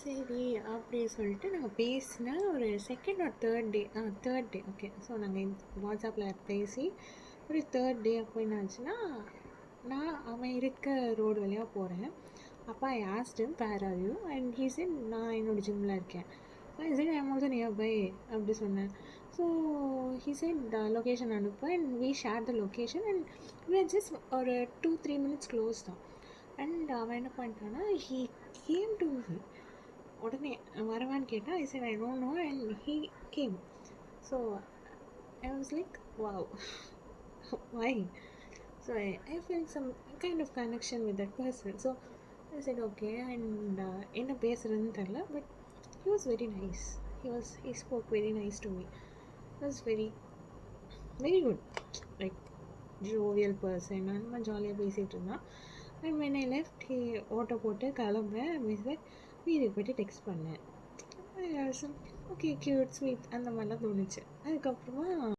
சரி அப்படி சொல்லிட்டு நாங்கள் பேசின ஒரு second or third day okay. So நாங்கள் வாட்ஸ்அப்பில் பேசி ஒரு தேர்ட் டே அப்போ என்ன ஆச்சுன்னா, நான் அவன் இருக்க ரோடு வழியாக போகிறேன். அப்போ I asked him where are you and he said நான் என்னோட ஜிம்மில் இருக்கேன். So I said I am also near by அப்படி சொன்னேன். ஸோ ஹீ செட் லொக்கேஷன் அனுப்பு and we share the location and we are just ஒரு 2-3 minutes க்ளோஸ் தான். And அவன் என்ன பண்ணிட்டான்னா ஹீ கேம் டு மீ. உடனே வரவான்னு கேட்டால் I said I don't know and he came. So I was like wow why. So I felt some kind of connection with that person. So I said okay and என்ன பேசுறதுன்னு தெரியல but he was very nice. He spoke very nice to me. He was very very good, like jovial person. நம்ம ஜாலியாக பேசிகிட்டு இருந்தான். And when I left he ஓட்ட போட்டு கிளம்புறேன். வீட்டுக்கு போய்ட்டு டெக்ஸ்ட் பண்ணேன். ஓகே க்யூட் ஸ்வீட் அந்த மாதிரிலாம் தோணுச்சு. அதுக்கப்புறமா